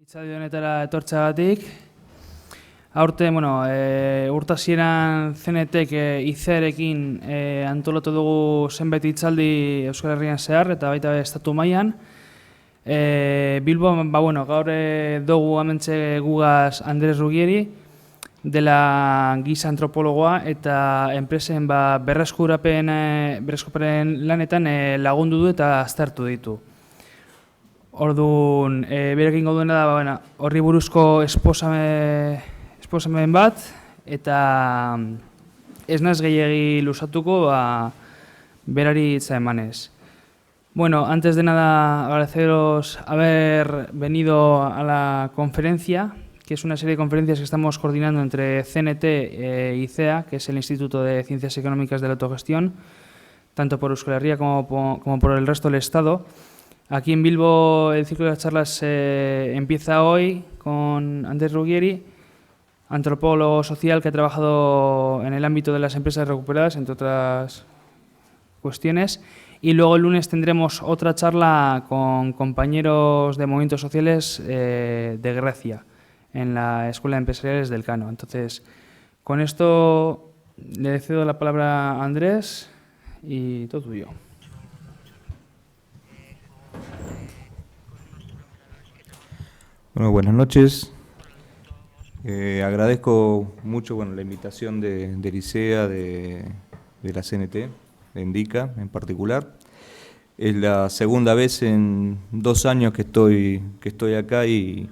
Hitzaldi honetara etortzeagatik. Aurten, urte hasieran CNTek ICEarekin antolatu dugu zenbait hitzaldi Euskal Herrian zehar eta baita estatu mailan. Bilbon, gaur dugu hementxe gugaz Andres Ruggieri, dela giza antropologoa eta enpresen berreskurapen lanetan lagundu du eta aztertu ditu. Orduan, berekin gaudena da horri buruzko esposamen bat, eta ez naiz gehiegi luzatuko berari hitza emanez. Antes de nada, agradeceros haber venido a la conferencia, que es una serie de conferencias que estamos coordinando entre CNT e ICEA, que es el Instituto de Ciencias Económicas de la Autogestión, tanto por Euskal Herria como por el resto del Estado. Aquí en Bilbo el ciclo de las charlas empieza hoy con Andres Ruggieri, antropólogo social que ha trabajado en el ámbito de las empresas recuperadas, entre otras cuestiones. Y luego el lunes tendremos otra charla con compañeros de movimientos sociales de Grecia, en la Escuela de Empresariales del Cano. Entonces, con esto le cedo la palabra a Andrés y todo tuyo. Bueno, buenas noches. Agradezco mucho la invitación de ICEA, de la CNT, de INDICA en particular. Es la segunda vez en 2 años que estoy acá y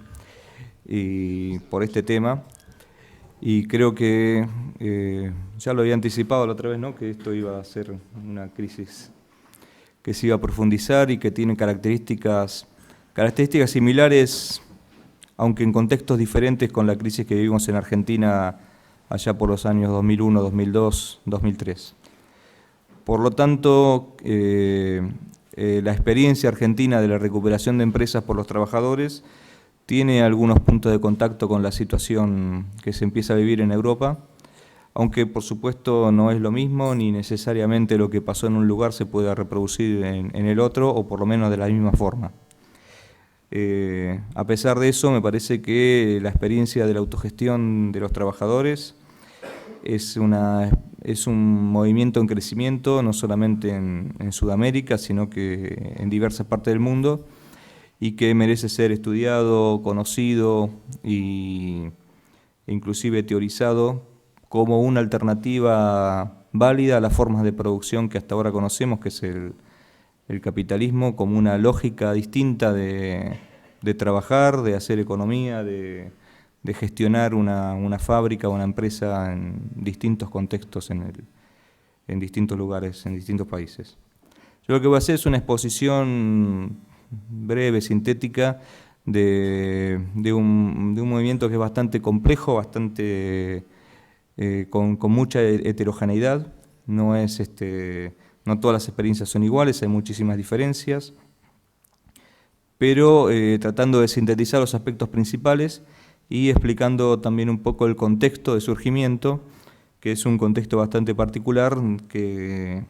por este tema. Y creo que ya lo había anticipado la otra vez, ¿no? Que esto iba a ser una crisis que se iba a profundizar y que tiene características similares, aunque en contextos diferentes con la crisis que vivimos en Argentina allá por los años 2001, 2002, 2003. Por lo tanto, la experiencia argentina de la recuperación de empresas por los trabajadores tiene algunos puntos de contacto con la situación que se empieza a vivir en Europa, aunque por supuesto no es lo mismo ni necesariamente lo que pasó en un lugar se pueda reproducir en el otro, o por lo menos de la misma forma. A pesar de eso, me parece que la experiencia de la autogestión de los trabajadores es un movimiento en crecimiento, no solamente en Sudamérica, sino que en diversas partes del mundo, y que merece ser estudiado, conocido e inclusive teorizado como una alternativa válida a las formas de producción que hasta ahora conocemos, que es el capitalismo, como una lógica distinta de trabajar, de hacer economía, de gestionar una fábrica o una empresa en distintos contextos, en distintos lugares, en distintos países. Yo lo que voy a hacer es una exposición breve, sintética, de un movimiento que es bastante complejo, bastante con mucha heterogeneidad. No todas las experiencias son iguales, hay muchísimas diferencias, pero tratando de sintetizar los aspectos principales y explicando también un poco el contexto de surgimiento, que es un contexto bastante particular que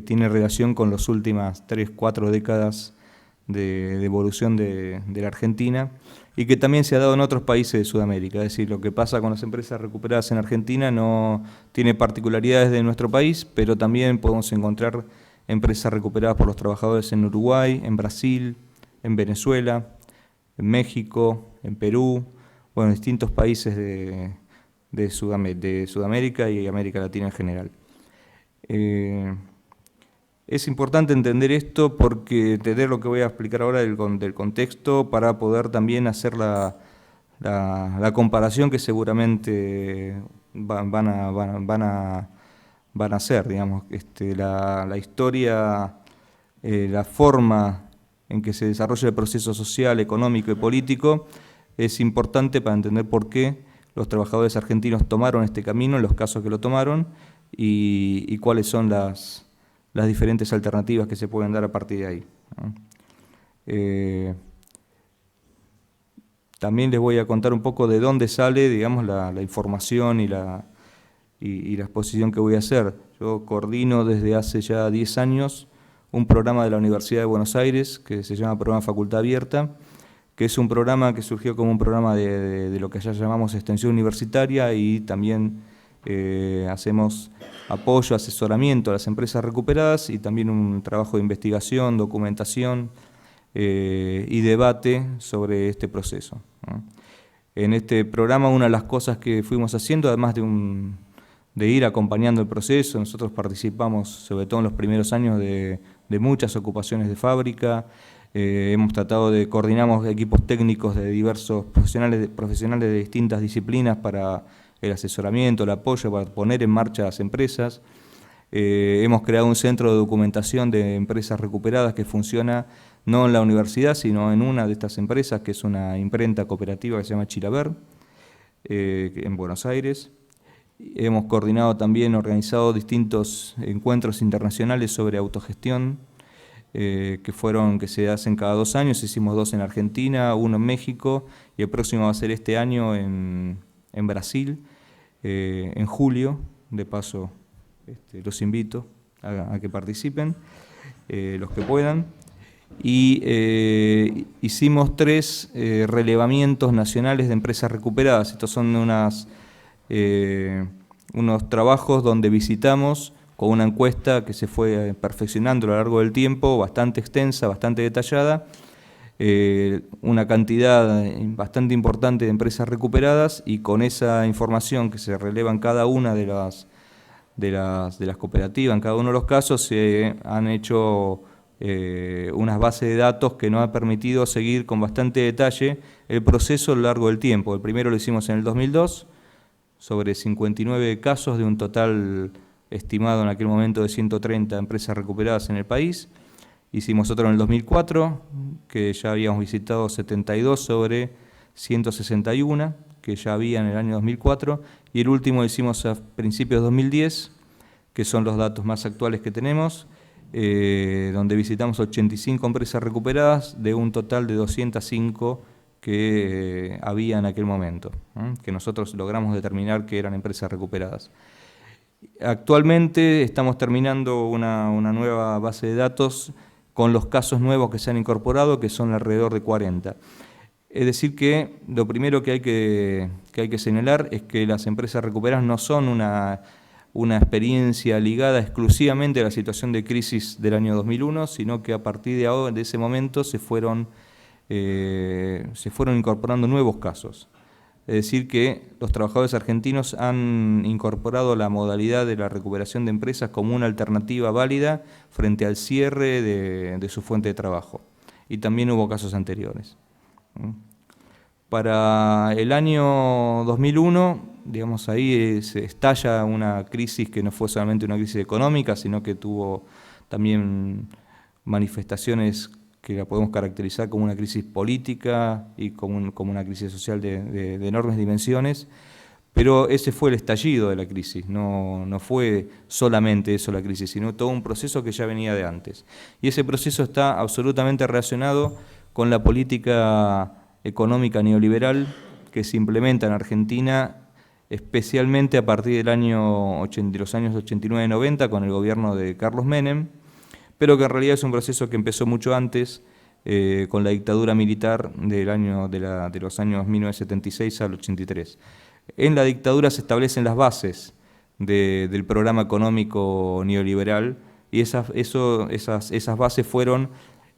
tiene relación con las últimas 3-4 décadas de evolución de la Argentina, y que también se ha dado en otros países de Sudamérica. Es decir, lo que pasa con las empresas recuperadas en Argentina no tiene particularidades de nuestro país, pero también podemos encontrar empresas recuperadas por los trabajadores en Uruguay, en Brasil, en Venezuela, en México, en Perú, en distintos países de Sudamérica y América Latina en general. Es importante entender esto porque entender lo que voy a explicar ahora del contexto para poder también hacer la comparación que seguramente van a hacer, digamos, la historia, la forma en que se desarrolla el proceso social, económico y político es importante para entender por qué los trabajadores argentinos tomaron este camino en los casos que lo tomaron y cuáles son las diferentes alternativas que se pueden dar a partir de ahí, ¿no? También les voy a contar un poco de dónde sale, digamos, la información y la exposición que voy a hacer. Yo coordino desde hace ya 10 años un programa de la Universidad de Buenos Aires que se llama Programa Facultad Abierta, que es un programa que surgió como un programa de lo que ya llamamos extensión universitaria, y también hacemos apoyo, asesoramiento a las empresas recuperadas, y también un trabajo de investigación, documentación y debate sobre este proceso, ¿no? En este programa, una de las cosas que fuimos haciendo, además de ir acompañando el proceso, nosotros participamos, sobre todo en los primeros años, de muchas ocupaciones de fábrica. Hemos tratado de coordinamos equipos técnicos de diversos profesionales de distintas disciplinas para el asesoramiento, el apoyo, para poner en marcha las empresas. Hemos creado un centro de documentación de empresas recuperadas que funciona no en la universidad, sino en una de estas empresas, que es una imprenta cooperativa que se llama Chilaver, en Buenos Aires. Hemos coordinado también, organizado distintos encuentros internacionales sobre autogestión, que se hacen cada 2 años. Hicimos 2 en Argentina, 1 en México, y el próximo va a ser este año en Brasil, en julio. De paso, los invito a que participen, los que puedan. Y hicimos 3 relevamientos nacionales de empresas recuperadas. Estos son unos trabajos donde visitamos, con una encuesta que se fue perfeccionando a lo largo del tiempo, bastante extensa, bastante detallada, una cantidad bastante importante de empresas recuperadas, y con esa información que se releva en cada una de las cooperativas, en cada uno de los casos, se han hecho unas bases de datos que nos ha permitido seguir con bastante detalle el proceso a lo largo del tiempo. El primero lo hicimos en el 2002, sobre 59 casos de un total estimado en aquel momento de 130 empresas recuperadas en el país. Hicimos otro en el 2004, que ya habíamos visitado 72 sobre 161, que ya había en el año 2004, y el último lo hicimos a principios de 2010, que son los datos más actuales que tenemos, donde visitamos 85 empresas recuperadas de un total de 205 que había en aquel momento, que nosotros logramos determinar que eran empresas recuperadas. Actualmente estamos terminando una nueva base de datos con los casos nuevos que se han incorporado, que son alrededor de 40. Es decir que lo primero que hay que señalar es que las empresas recuperadas no son una experiencia ligada exclusivamente a la situación de crisis del año 2001, sino que a partir de ese momento se fueron incorporando nuevos casos. Es decir que los trabajadores argentinos han incorporado la modalidad de la recuperación de empresas como una alternativa válida frente al cierre de su fuente de trabajo. Y también hubo casos anteriores. Para el año 2001, digamos, ahí se estalla una crisis que no fue solamente una crisis económica, sino que tuvo también manifestaciones que la podemos caracterizar como una crisis política y como una crisis social de enormes dimensiones, pero ese fue el estallido de la crisis, no fue solamente eso la crisis, sino todo un proceso que ya venía de antes. Y ese proceso está absolutamente relacionado con la política económica neoliberal que se implementa en Argentina, especialmente a partir de los años 89-90 con el gobierno de Carlos Menem, pero que en realidad es un proceso que empezó mucho antes, con la dictadura militar de los años 1976 al 83. En la dictadura se establecen las bases del programa económico neoliberal, y esas bases fueron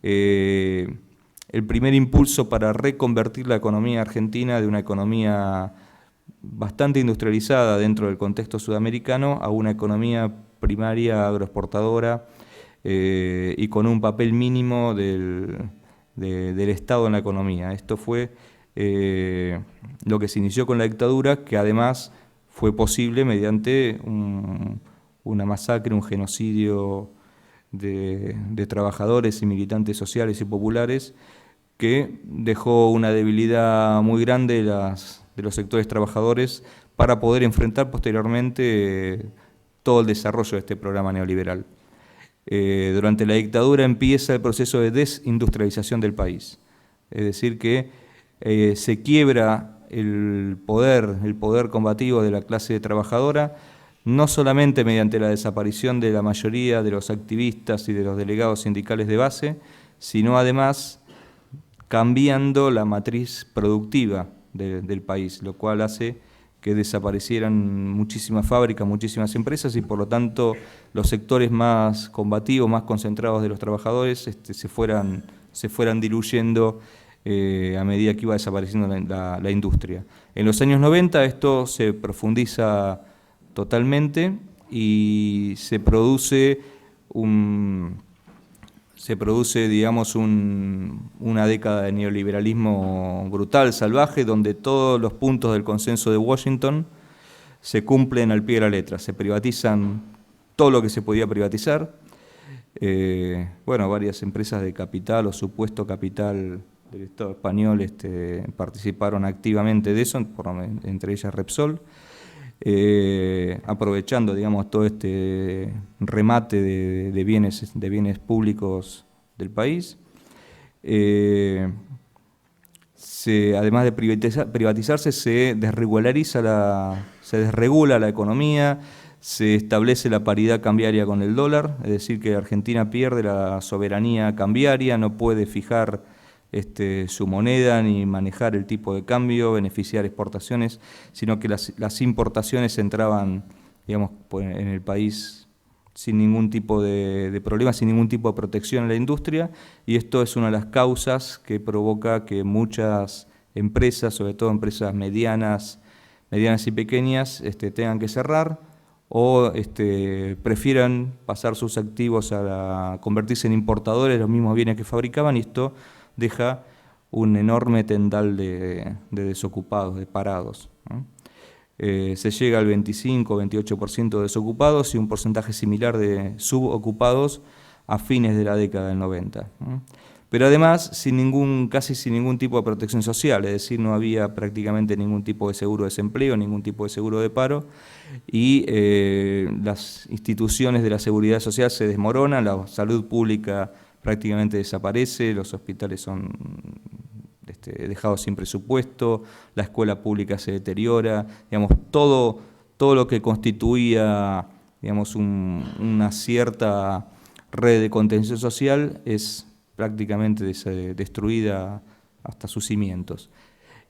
el primer impulso para reconvertir la economía argentina de una economía bastante industrializada dentro del contexto sudamericano a una economía primaria agroexportadora, y con un papel mínimo del Estado en la economía. Esto fue lo que se inició con la dictadura, que además fue posible mediante una masacre, un genocidio de trabajadores y militantes sociales y populares, que dejó una debilidad muy grande de los sectores trabajadores para poder enfrentar posteriormente todo el desarrollo de este programa neoliberal. Durante la dictadura empieza el proceso de desindustrialización del país, es decir que se quiebra el poder combativo de la clase trabajadora, no solamente mediante la desaparición de la mayoría de los activistas y de los delegados sindicales de base, sino además cambiando la matriz productiva del país, lo cual hace que desaparecieran muchísimas fábricas, muchísimas empresas y por lo tanto los sectores más combativos, más concentrados de los trabajadores se fueran diluyendo a medida que iba desapareciendo la industria. En los años 90 esto se profundiza totalmente y se produce digamos, una década de neoliberalismo brutal, salvaje, donde todos los puntos del consenso de Washington se cumplen al pie de la letra. Se privatizan todo lo que se podía privatizar. Bueno, varias empresas de capital o supuesto capital del Estado español participaron activamente de eso, entre ellas Repsol. Aprovechando, digamos, todo este remate de bienes públicos del país. Además de privatizarse, se desregula la economía, se establece la paridad cambiaria con el dólar, es decir, que Argentina pierde la soberanía cambiaria, no puede fijar su moneda ni manejar el tipo de cambio, beneficiar exportaciones, sino que las importaciones entraban, digamos, en el país sin ningún tipo de problema, sin ningún tipo de protección a la industria, y esto es una de las causas que provoca que muchas empresas, sobre todo empresas medianas y pequeñas, tengan que cerrar o prefieran pasar sus activos a convertirse en importadores de los mismos bienes que fabricaban, y esto deja un enorme tendal de desocupados, de parados, ¿no? Se llega al 25-28% de desocupados y un porcentaje similar de subocupados a fines de la década del 90, ¿no? Pero además casi sin ningún tipo de protección social, es decir, no había prácticamente ningún tipo de seguro de desempleo, ningún tipo de seguro de paro, y las instituciones de la seguridad social se desmoronan, la salud pública prácticamente desaparece, los hospitales son dejados sin presupuesto, la escuela pública se deteriora, digamos, todo lo que constituía, digamos, una cierta red de contención social es prácticamente destruida hasta sus cimientos.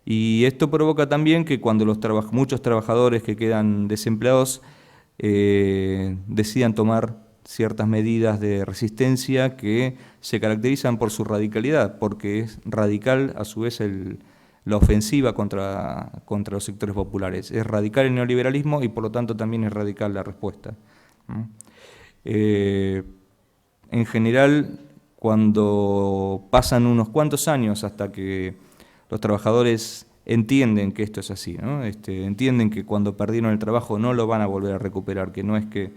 Y esto provoca también que cuando muchos trabajadores que quedan desempleados decidan tomar ciertas medidas de resistencia que se caracterizan por su radicalidad, porque es radical a su vez la ofensiva contra los sectores populares. Es radical el neoliberalismo y por lo tanto también es radical la respuesta. En general, cuando pasan unos cuantos años hasta que los trabajadores entienden que esto es así, ¿no? Entienden que cuando perdieron el trabajo no lo van a volver a recuperar, que no es que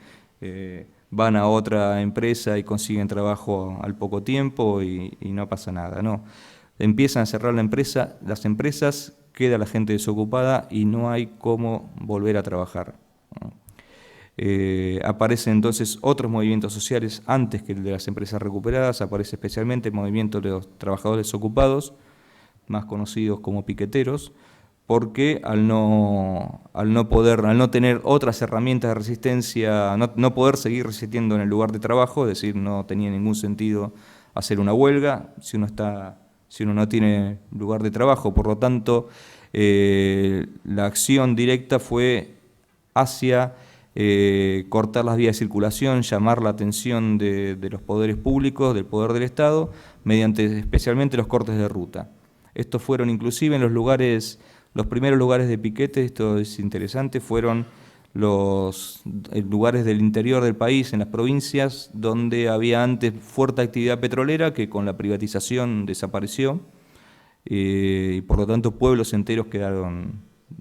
van a otra empresa y consiguen trabajo al poco tiempo y no pasa nada, no. Empiezan a cerrar las empresas, queda la gente desocupada y no hay cómo volver a trabajar, ¿no? Aparecen entonces otros movimientos sociales antes que el de las empresas recuperadas, aparece especialmente el movimiento de los trabajadores desocupados, más conocidos como piqueteros, porque al no tener otras herramientas de resistencia, no poder seguir resistiendo en el lugar de trabajo, es decir, no tenía ningún sentido hacer una huelga si uno no tiene lugar de trabajo. Por lo tanto, la acción directa fue hacia cortar las vías de circulación, llamar la atención de los poderes públicos, del poder del Estado, mediante especialmente los cortes de ruta. Estos fueron inclusive en los primeros lugares de piquete, esto es interesante, fueron los lugares del interior del país, en las provincias, donde había antes fuerte actividad petrolera que con la privatización desapareció, y por lo tanto pueblos enteros quedaron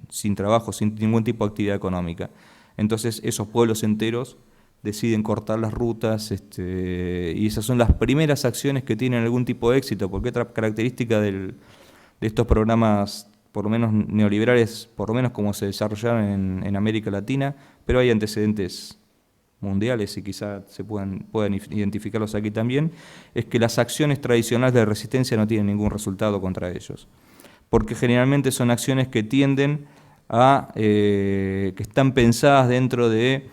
sin trabajo, sin ningún tipo de actividad económica. Entonces esos pueblos enteros deciden cortar las rutas, y esas son las primeras acciones que tienen algún tipo de éxito, porque otra característica de estos programas, por lo menos neoliberales, por lo menos como se desarrollaron en América Latina, pero hay antecedentes mundiales y quizá se puedan identificarlos aquí también, es que las acciones tradicionales de resistencia no tienen ningún resultado contra ellos, porque generalmente son acciones que tienden que están pensadas dentro de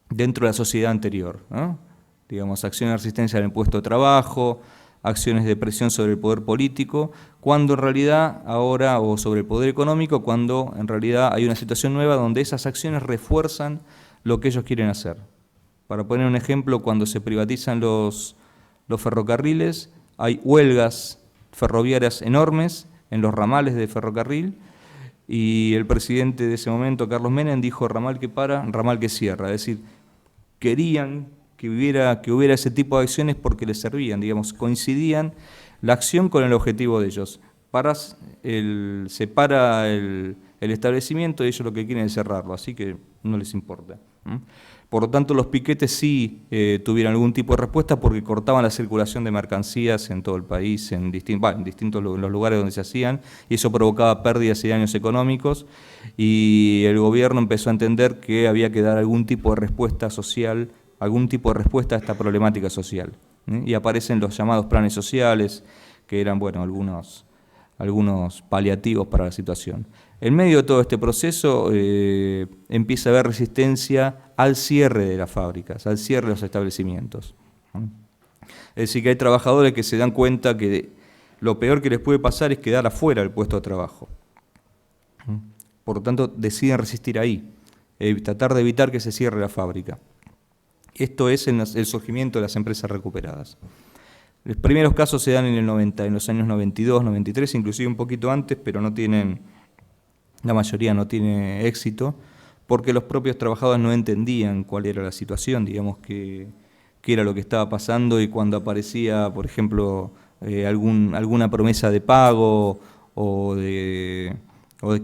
dentro de la sociedad anterior, ¿no? digamos, acciones de resistencia en el puesto de trabajo, acciones de presión sobre el poder político, cuando en realidad ahora, o sobre el poder económico, cuando en realidad hay una situación nueva donde esas acciones refuerzan lo que ellos quieren hacer. Para poner un ejemplo, cuando se privatizan los ferrocarriles, hay huelgas ferroviarias enormes en los ramales de ferrocarril, y el presidente de ese momento, Carlos Menem, dijo ramal que para, ramal que cierra. Es decir, querían que hubiera ese tipo de acciones porque les servían, digamos, coincidían la acción con el objetivo de ellos. Se para el establecimiento y ellos lo que quieren es cerrarlo, así que no les importa. Por lo tanto, los piquetes sí tuvieron algún tipo de respuesta porque cortaban la circulación de mercancías en todo el país, en distintos los lugares donde se hacían, y eso provocaba pérdidas y daños económicos, y el gobierno empezó a entender que había que dar algún tipo de respuesta social, algún tipo de respuesta a esta problemática social. Y aparecen los llamados planes sociales, que eran, bueno, algunos paliativos para la situación. En medio de todo este proceso empieza a haber resistencia al cierre de las fábricas, al cierre de los establecimientos. Es decir, que hay trabajadores que se dan cuenta que lo peor que les puede pasar es quedar afuera del puesto de trabajo. Por lo tanto, deciden resistir ahí, tratar de evitar que se cierre la fábrica. Esto es el surgimiento de las empresas recuperadas. Los primeros casos se dan en los años 92, 93, inclusive un poquito antes, pero la mayoría no tiene éxito, porque los propios trabajadores no entendían cuál era la situación, digamos, qué era lo que estaba pasando, y cuando aparecía, por ejemplo, alguna promesa de pago o de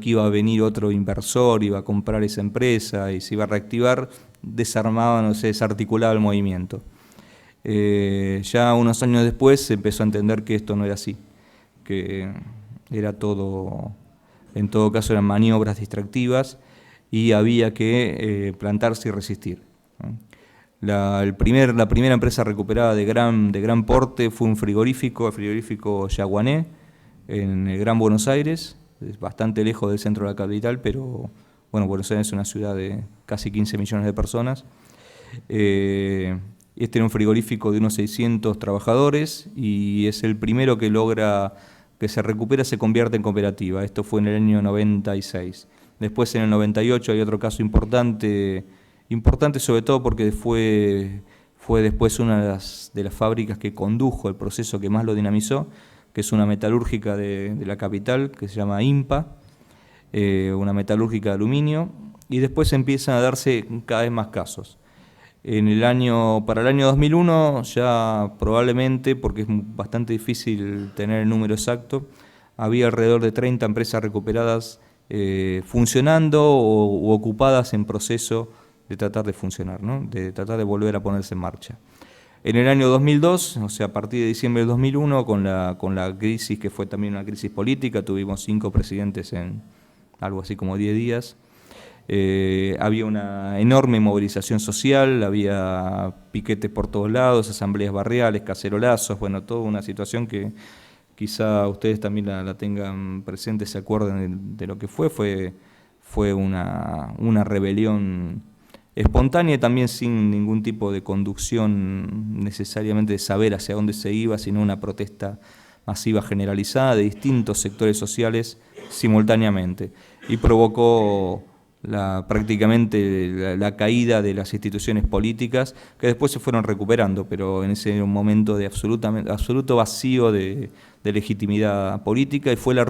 que iba a venir otro inversor, iba a comprar esa empresa y se iba a reactivar, desarmaban o se desarticulaba el movimiento. Ya unos años después se empezó a entender que esto no era así, que era todo, en todo caso eran maniobras distractivas y había que plantarse y resistir. La primera empresa recuperada de gran porte fue un frigorífico, el frigorífico Yaguané, en el Gran Buenos Aires, es bastante lejos del centro de la capital, pero bueno, Buenos Aires es una ciudad de casi 15 millones de personas. Este era un frigorífico de unos 600 trabajadores y es el primero que logra que se recupera, se convierte en cooperativa. Esto fue en el año 96. Después, en el 98, hay otro caso importante sobre todo porque fue después una de las fábricas que condujo el proceso que más lo dinamizó, que es una metalúrgica de la capital, que se llama IMPA, una metalúrgica de aluminio, y después empiezan a darse cada vez más casos. Para el año 2001, ya probablemente, porque es bastante difícil tener el número exacto, había alrededor de 30 empresas recuperadas funcionando o ocupadas en proceso de tratar de funcionar, ¿no? De tratar de volver a ponerse en marcha. En el año 2002, o sea, a partir de diciembre del 2001, con la crisis, que fue también una crisis política, tuvimos 5 presidentes en algo así como 10 días, había una enorme movilización social, había piquetes por todos lados, asambleas barriales, cacerolazos, bueno, toda una situación que quizá ustedes también la tengan presente, se acuerden de lo que fue una rebelión espontánea y también sin ningún tipo de conducción necesariamente de saber hacia dónde se iba, sino una protesta masiva generalizada de distintos sectores sociales simultáneamente, y provocó prácticamente la caída de las instituciones políticas, que después se fueron recuperando, pero en ese momento de absoluto vacío de legitimidad política, y fue la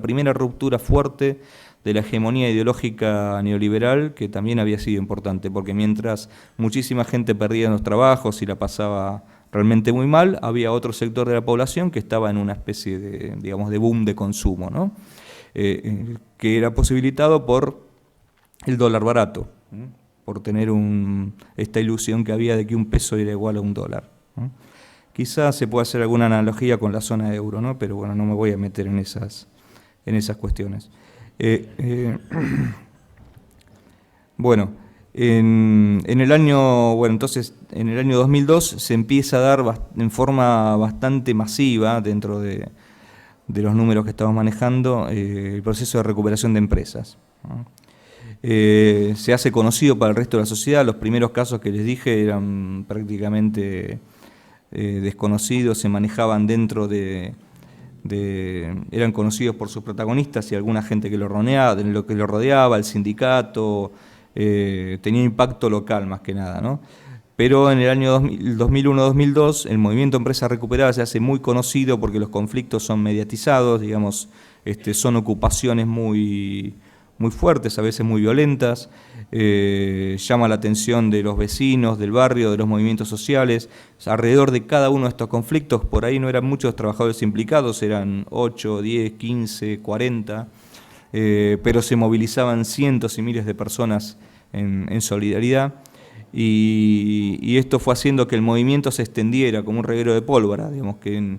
primera ruptura fuerte de la hegemonía ideológica neoliberal, que también había sido importante, porque mientras muchísima gente perdía los trabajos y la pasaba realmente muy mal, había otro sector de la población que estaba en una especie de boom de consumo, ¿no? Que era posibilitado por el dólar barato, por tener esta ilusión que había de que un peso era igual a un dólar. Quizás se pueda hacer alguna analogía con la zona de euro, ¿no? Pero bueno, no me voy a meter en esas cuestiones. Bueno, en el año 2002 se empieza a dar en forma bastante masiva, dentro de los números que estamos manejando, el proceso de recuperación de empresas, ¿no? se hace conocido para el resto de la sociedad. Los primeros casos que les dije eran prácticamente desconocidos, se manejaban dentro eran conocidos por sus protagonistas y alguna gente que lo rodeaba, el sindicato, tenía impacto local más que nada, ¿no? Pero en el año 2001-2002 el movimiento Empresa Recuperada se hace muy conocido porque los conflictos son mediatizados, digamos, son ocupaciones muy fuertes, a veces muy violentas, llama la atención de los vecinos, del barrio, de los movimientos sociales. Alrededor de cada uno de estos conflictos, por ahí no eran muchos trabajadores implicados, eran 8, 10, 15, 40, pero se movilizaban cientos y miles de personas en solidaridad. Y esto fue haciendo que el movimiento se extendiera como un reguero de pólvora, digamos, que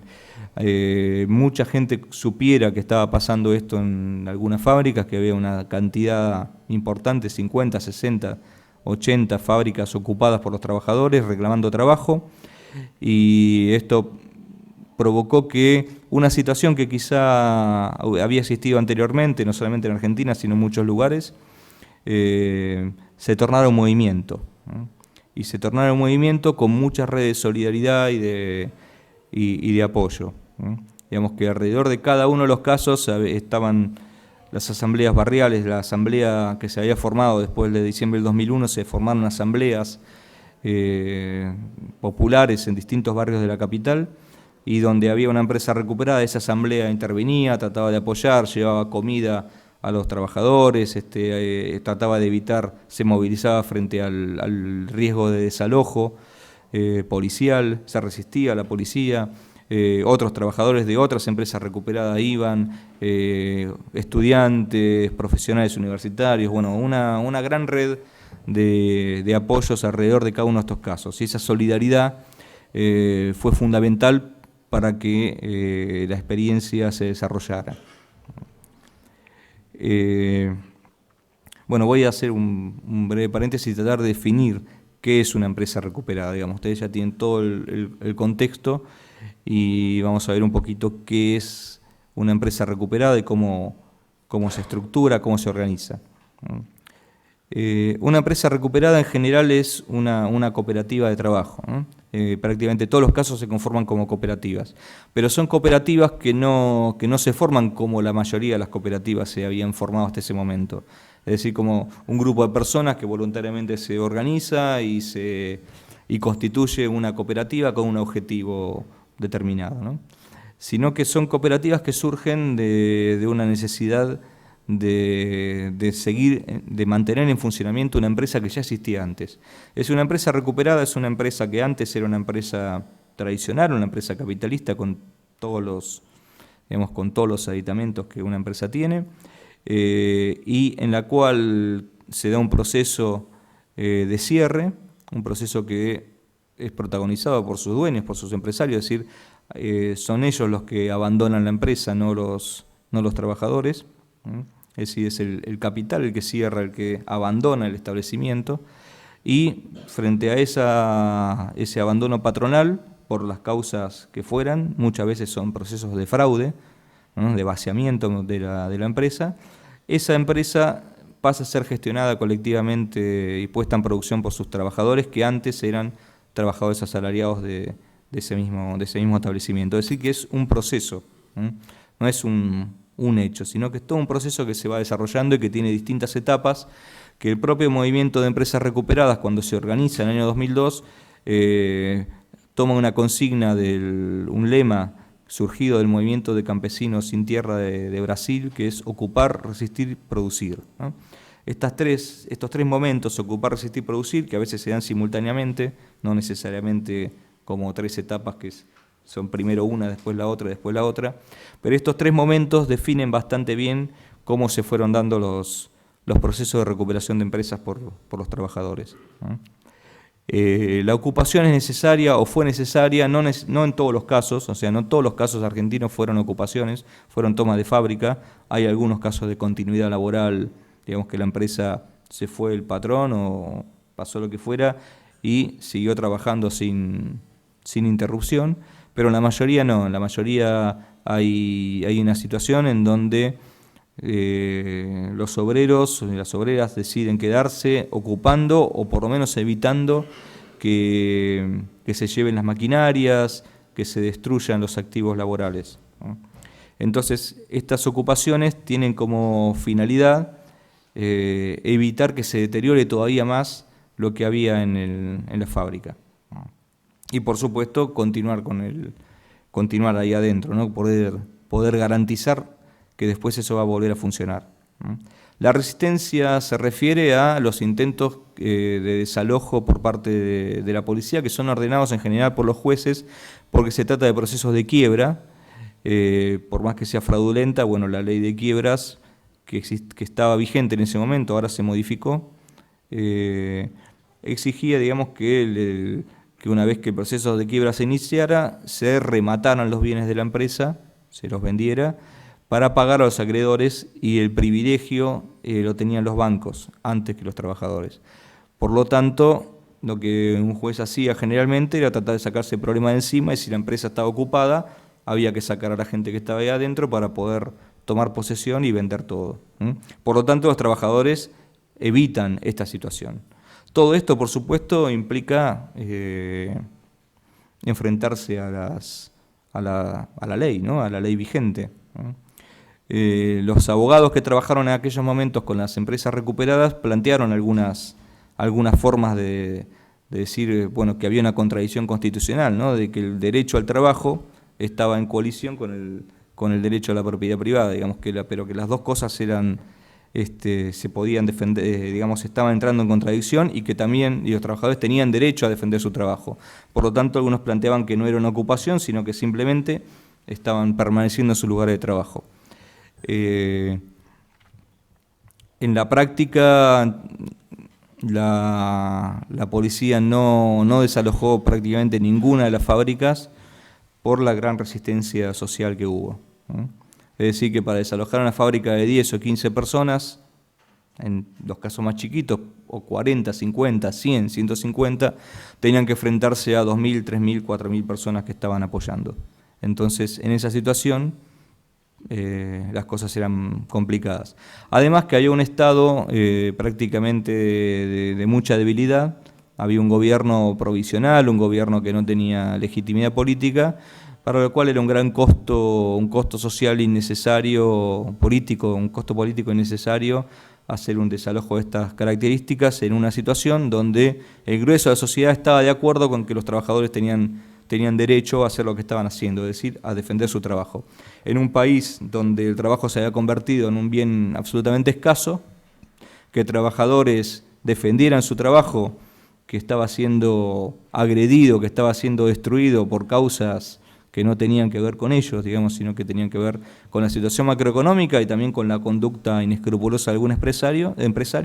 mucha gente supiera que estaba pasando esto en algunas fábricas, que había una cantidad importante, 50, 60, 80 fábricas ocupadas por los trabajadores reclamando trabajo, y esto provocó que una situación que quizá había existido anteriormente, no solamente en Argentina, sino en muchos lugares, se tornara un movimiento, ¿no? Y se tornara un movimiento con muchas redes de solidaridad y de apoyo, ¿no? Digamos que alrededor de cada uno de los casos estaban las asambleas barriales, la asamblea que se había formado después de diciembre del 2001, se formaron asambleas populares en distintos barrios de la capital, y donde había una empresa recuperada, esa asamblea intervenía, trataba de apoyar, llevaba comida a los trabajadores, trataba de evitar, se movilizaba frente al riesgo de desalojo policial, se resistía a la policía, otros trabajadores de otras empresas recuperadas iban, estudiantes, profesionales universitarios, bueno, una gran red de apoyos alrededor de cada uno de estos casos. Y esa solidaridad fue fundamental para que la experiencia se desarrollara. Bueno, voy a hacer un breve paréntesis y tratar de definir qué es una empresa recuperada. Digamos, ustedes ya tienen todo el contexto y vamos a ver un poquito qué es una empresa recuperada y cómo se estructura, cómo se organiza. Una empresa recuperada en general es una cooperativa de trabajo, ¿no? Prácticamente todos los casos se conforman como cooperativas, pero son cooperativas que no se forman como la mayoría de las cooperativas se habían formado hasta ese momento. Es decir, como un grupo de personas que voluntariamente se organiza y constituye una cooperativa con un objetivo determinado, ¿no? Sino que son cooperativas que surgen de una necesidad de mantener en funcionamiento una empresa que ya existía antes. Es una empresa recuperada, es una empresa que antes era una empresa tradicional, una empresa capitalista con todos los aditamentos que una empresa tiene, y en la cual se da un proceso de cierre, un proceso que es protagonizado por sus dueños, por sus empresarios, es decir, son ellos los que abandonan la empresa, no los trabajadores. Es decir, es el capital el que cierra, el que abandona el establecimiento, y frente a ese abandono patronal, por las causas que fueran, muchas veces son procesos de fraude, ¿no?, de vaciamiento de la empresa, esa empresa pasa a ser gestionada colectivamente y puesta en producción por sus trabajadores, que antes eran trabajadores asalariados de ese mismo establecimiento. Es decir, que es un proceso, ¿no? No es un hecho, sino que es todo un proceso que se va desarrollando y que tiene distintas etapas, que el propio movimiento de empresas recuperadas, cuando se organiza en el año 2002, toma una consigna, un lema surgido del movimiento de campesinos sin tierra de Brasil, que es ocupar, resistir, producir, ¿no? Estos tres momentos, ocupar, resistir, producir, que a veces se dan simultáneamente, no necesariamente como tres etapas que son primero una, después la otra, pero estos tres momentos definen bastante bien cómo se fueron dando los procesos de recuperación de empresas por los trabajadores, ¿no? La ocupación es necesaria o fue necesaria, no en todos los casos, o sea, no todos los casos argentinos fueron ocupaciones, fueron tomas de fábrica. Hay algunos casos de continuidad laboral, digamos que la empresa se fue el patrón o pasó lo que fuera y siguió trabajando sin interrupción, pero en la mayoría no, en la mayoría hay una situación en donde los obreros y las obreras deciden quedarse ocupando o por lo menos evitando que se lleven las maquinarias, que se destruyan los activos laborales, ¿no? Entonces, estas ocupaciones tienen como finalidad evitar que se deteriore todavía más lo que había en la fábrica, ¿no? Y por supuesto continuar ahí adentro, ¿no? Poder garantizar que después eso va a volver a funcionar, ¿no? La resistencia se refiere a los intentos de desalojo por parte de la policía, que son ordenados en general por los jueces, porque se trata de procesos de quiebra. Por más que sea fraudulenta, bueno, la ley de quiebras que estaba vigente en ese momento, ahora se modificó, exigía, digamos, que una vez que el proceso de quiebra se iniciara, se remataran los bienes de la empresa, se los vendiera, para pagar a los acreedores, y el privilegio lo tenían los bancos antes que los trabajadores. Por lo tanto, lo que un juez hacía generalmente era tratar de sacarse el problema de encima, y si la empresa estaba ocupada, había que sacar a la gente que estaba ahí adentro para poder tomar posesión y vender todo. Por lo tanto, los trabajadores evitan esta situación. Todo esto, por supuesto, implica enfrentarse a la ley, ¿no? A la ley vigente, ¿no? Los abogados que trabajaron en aquellos momentos con las empresas recuperadas plantearon algunas formas de decir, bueno, que había una contradicción constitucional, ¿no? De que el derecho al trabajo estaba en colisión con el derecho a la propiedad privada, digamos, pero que las dos cosas eran, se podían defender, digamos, estaban entrando en contradicción, y que también los trabajadores tenían derecho a defender su trabajo. Por lo tanto, algunos planteaban que no era una ocupación, sino que simplemente estaban permaneciendo en su lugar de trabajo. En la práctica, la policía no desalojó prácticamente ninguna de las fábricas por la gran resistencia social que hubo, ¿no? Es decir, que para desalojar una fábrica de 10 o 15 personas, en los casos más chiquitos, o 40, 50, 100, 150, tenían que enfrentarse a 2.000, 3.000, 4.000 personas que estaban apoyando. Entonces, en esa situación, las cosas eran complicadas. Además que había un Estado prácticamente de mucha debilidad, había un gobierno provisional, un gobierno que no tenía legitimidad política, para lo cual era un gran costo, un costo social innecesario, político, un costo político innecesario hacer un desalojo de estas características en una situación donde el grueso de la sociedad estaba de acuerdo con que los trabajadores tenían derecho a hacer lo que estaban haciendo, es decir, a defender su trabajo. En un país donde el trabajo se había convertido en un bien absolutamente escaso, que trabajadores defendieran su trabajo, que estaba siendo agredido, que estaba siendo destruido por causas que no tenían que ver con ellos, digamos, sino que tenían que ver con la situación macroeconómica y también con la conducta inescrupulosa de algún empresario,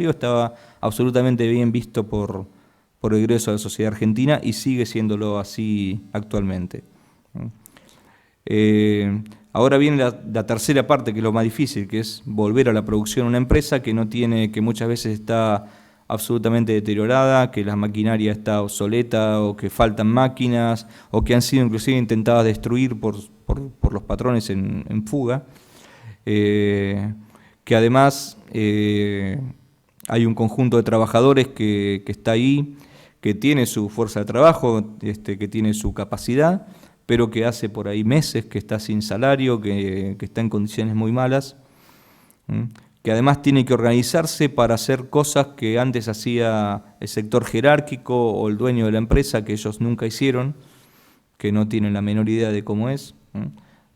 estaba absolutamente bien visto por el grueso de la sociedad argentina, y sigue siéndolo así actualmente. Ahora viene la tercera parte, que es lo más difícil, que es volver a la producción de una empresa que muchas veces está absolutamente deteriorada, que la maquinaria está obsoleta, o que faltan máquinas, o que han sido inclusive intentadas destruir por los patrones en fuga, que además hay un conjunto de trabajadores que está ahí, que tiene su fuerza de trabajo, que tiene su capacidad, pero que hace por ahí meses que está sin salario, que está en condiciones muy malas, que además tiene que organizarse para hacer cosas que antes hacía el sector jerárquico o el dueño de la empresa, que ellos nunca hicieron, que no tienen la menor idea de cómo es.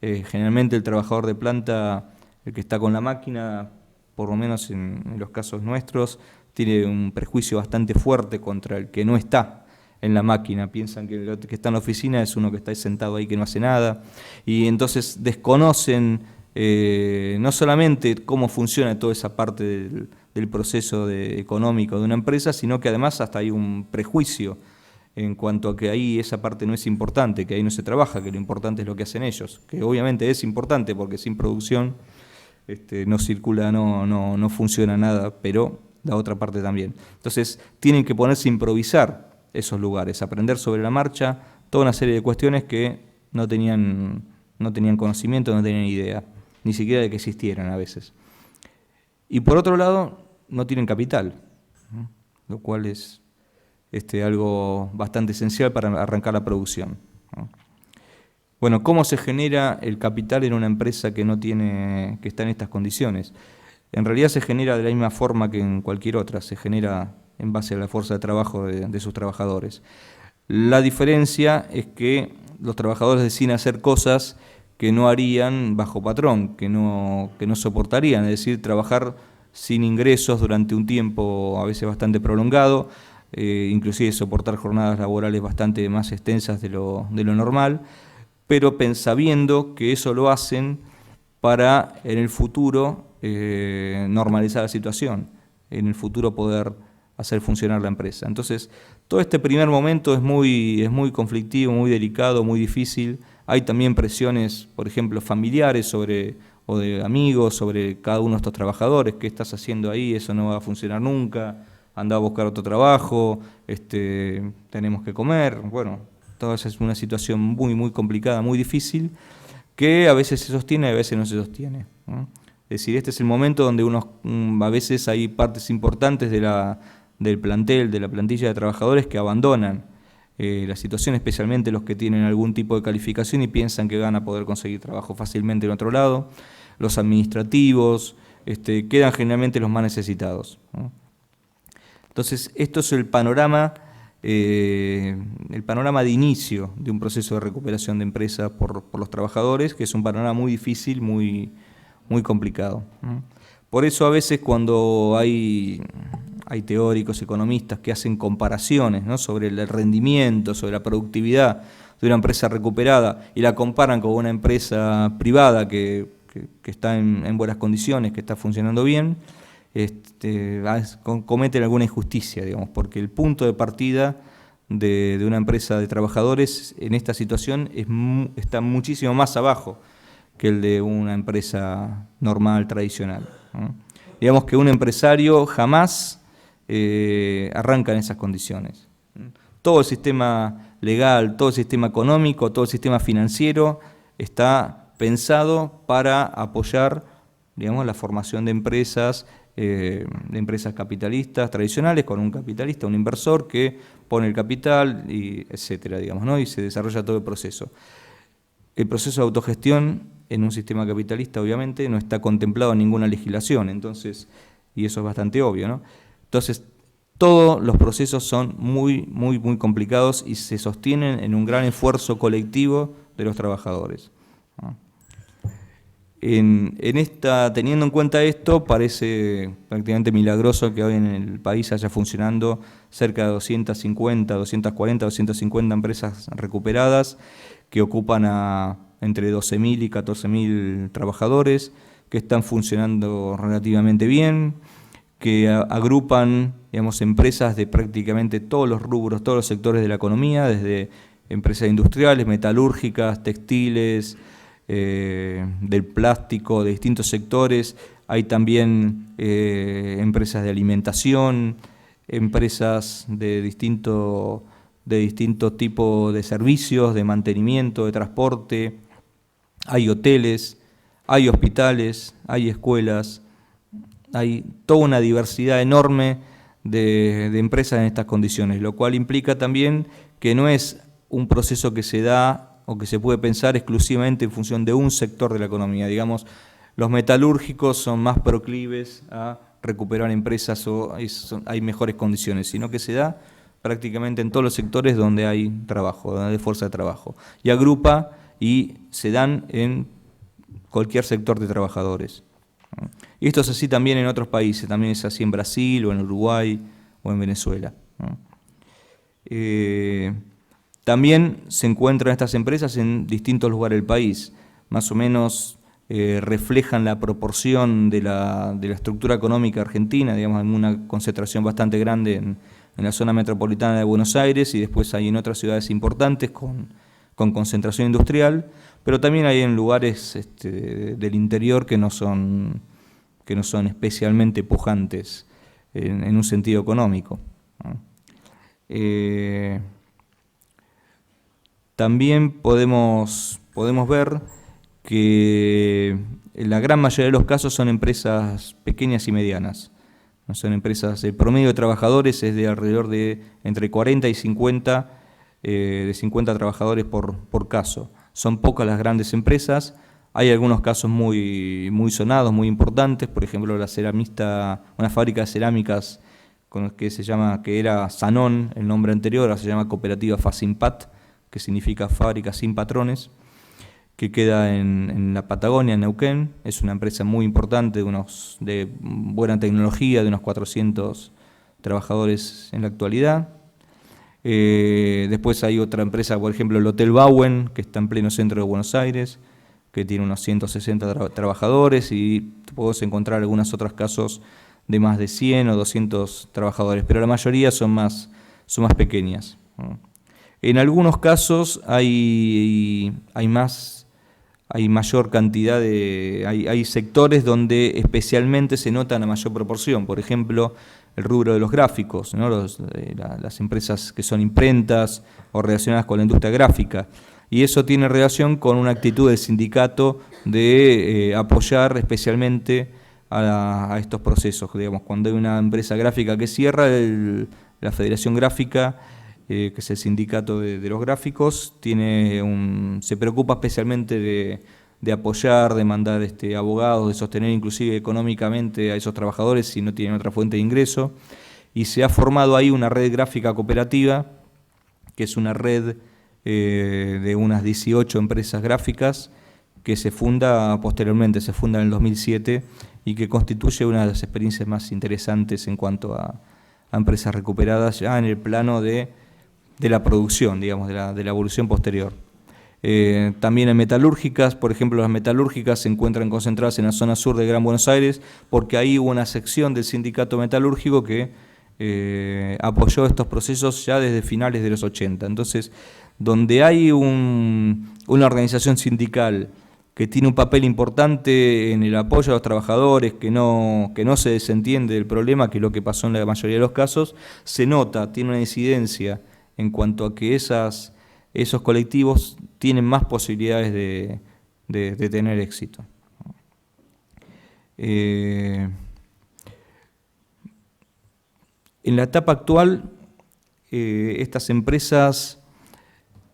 Generalmente el trabajador de planta, el que está con la máquina, por lo menos en los casos nuestros, tiene un prejuicio bastante fuerte contra el que no está en la máquina. Piensan que el que está en la oficina es uno que está sentado ahí que no hace nada, y entonces desconocen no solamente cómo funciona toda esa parte del proceso económico de una empresa, sino que además hasta hay un prejuicio en cuanto a que ahí esa parte no es importante, que ahí no se trabaja, que lo importante es lo que hacen ellos, que obviamente es importante porque sin producción no circula, no funciona nada, pero la otra parte también. Entonces tienen que ponerse a improvisar esos lugares, aprender sobre la marcha, toda una serie de cuestiones que no tenían conocimiento, no tenían idea, ni siquiera de que existieran a veces. Y por otro lado, no tienen capital, ¿no? Lo cual es algo bastante esencial para arrancar la producción, ¿no? Bueno, ¿cómo se genera el capital en una empresa que está en estas condiciones? En realidad se genera de la misma forma que en cualquier otra, se genera en base a la fuerza de trabajo de sus trabajadores. La diferencia es que los trabajadores deciden hacer cosas que no harían bajo patrón, que no soportarían, es decir, trabajar sin ingresos durante un tiempo a veces bastante prolongado, inclusive soportar jornadas laborales bastante más extensas de lo normal, pero sabiendo que eso lo hacen para en el futuro normalizar la situación, en el futuro poder hacer funcionar la empresa. Entonces, todo este primer momento es muy conflictivo, muy delicado, muy difícil. Hay también presiones, por ejemplo, familiares o de amigos sobre cada uno de estos trabajadores. ¿Qué estás haciendo ahí? Eso no va a funcionar nunca. Anda a buscar otro trabajo, tenemos que comer. Bueno, toda esa es una situación muy complicada, muy difícil, que a veces se sostiene y a veces no se sostiene, ¿no? Es decir, este es el momento donde a veces hay partes importantes del plantel, de la plantilla de trabajadores que abandonan la situación, especialmente los que tienen algún tipo de calificación y piensan que van a poder conseguir trabajo fácilmente en otro lado. Los administrativos, quedan generalmente los más necesitados, ¿no? Entonces, esto es el panorama de inicio de un proceso de recuperación de empresa por los trabajadores, que es un panorama muy difícil, muy complicado, ¿no? Por eso a veces cuando hay teóricos, economistas que hacen comparaciones, ¿no?, sobre el rendimiento, sobre la productividad de una empresa recuperada y la comparan con una empresa privada que está en buenas condiciones, que está funcionando bien, cometen alguna injusticia, digamos, porque el punto de partida de una empresa de trabajadores en esta situación está muchísimo más abajo que el de una empresa normal, tradicional, ¿no? Digamos que un empresario jamás arranca en esas condiciones. Todo el sistema legal, todo el sistema económico, todo el sistema financiero está pensado para apoyar, digamos, la formación de empresas capitalistas tradicionales, con un capitalista, un inversor que pone el capital, y etcétera, digamos, ¿no? Y se desarrolla todo el proceso. El proceso de autogestión en un sistema capitalista, obviamente, no está contemplado en ninguna legislación, entonces, y eso es bastante obvio, ¿no? Entonces, todos los procesos son muy complicados y se sostienen en un gran esfuerzo colectivo de los trabajadores, ¿no? Teniendo en cuenta esto, parece prácticamente milagroso que hoy en el país haya funcionando cerca de 250, 240, 250 empresas recuperadas que ocupan entre 12.000 y 14.000 trabajadores, que están funcionando relativamente bien, que agrupan, digamos, empresas de prácticamente todos los rubros, todos los sectores de la economía, desde empresas industriales, metalúrgicas, textiles, del plástico, de distintos sectores. Hay también empresas de alimentación, empresas de distinto tipo de servicios, de mantenimiento, de transporte. Hay hoteles, hay hospitales, hay escuelas, hay toda una diversidad enorme de empresas en estas condiciones, lo cual implica también que no es un proceso que se da o que se puede pensar exclusivamente en función de un sector de la economía. Digamos, los metalúrgicos son más proclives a recuperar empresas o hay mejores condiciones, sino que se da prácticamente en todos los sectores donde hay trabajo, donde hay fuerza de trabajo. Y agrupa y se dan en cualquier sector de trabajadores, ¿no? Y esto es así también en otros países, también es así en Brasil o en Uruguay o en Venezuela, ¿no? También se encuentran estas empresas en distintos lugares del país, más o menos reflejan la proporción de la estructura económica argentina, digamos, en una concentración bastante grande en la zona metropolitana de Buenos Aires, y después hay en otras ciudades importantes con concentración industrial, pero también hay en lugares del interior que no son especialmente pujantes en un sentido económico, ¿no? También podemos ver que en la gran mayoría de los casos son empresas pequeñas y medianas. No son empresas, el promedio de trabajadores es de alrededor de entre 40 y 50, de 50 trabajadores por caso. Son pocas las grandes empresas. Hay algunos casos muy sonados, muy importantes, por ejemplo una fábrica de cerámicas que era Sanón, el nombre anterior, ahora se llama Cooperativa Facimpat, que significa fábrica sin patrones, que queda en la Patagonia, en Neuquén. Es una empresa muy importante, de buena tecnología, de unos 400 trabajadores en la actualidad. Después hay otra empresa, por ejemplo, el Hotel Bauen, que está en pleno centro de Buenos Aires, que tiene unos 160 trabajadores, y podemos encontrar algunos otros casos de más de 100 o 200 trabajadores, pero la mayoría son más pequeñas. En algunos casos hay mayor cantidad hay sectores donde especialmente se nota una mayor proporción. Por ejemplo, el rubro de los gráficos, ¿no? Las empresas que son imprentas o relacionadas con la industria gráfica. Y eso tiene relación con una actitud del sindicato de apoyar especialmente a estos procesos. Digamos, cuando hay una empresa gráfica que cierra, la Federación Gráfica, que es el sindicato de los gráficos, se preocupa especialmente de apoyar, de mandar abogados, de sostener inclusive económicamente a esos trabajadores si no tienen otra fuente de ingreso. Y se ha formado ahí una red gráfica cooperativa, que es una red de unas 18 empresas gráficas, que se funda posteriormente, se funda en el 2007, y que constituye una de las experiencias más interesantes en cuanto a empresas recuperadas ya en el plano de la producción, digamos, de la evolución posterior. También en metalúrgicas, por ejemplo, las metalúrgicas se encuentran concentradas en la zona sur de Gran Buenos Aires, porque ahí hubo una sección del sindicato metalúrgico que apoyó estos procesos ya desde finales de los 80. Entonces, donde hay una organización sindical que tiene un papel importante en el apoyo a los trabajadores, que no se desentiende del problema, que es lo que pasó en la mayoría de los casos, se nota, tiene una incidencia en cuanto a que esos colectivos tienen más posibilidades de tener éxito. En la etapa actual, estas empresas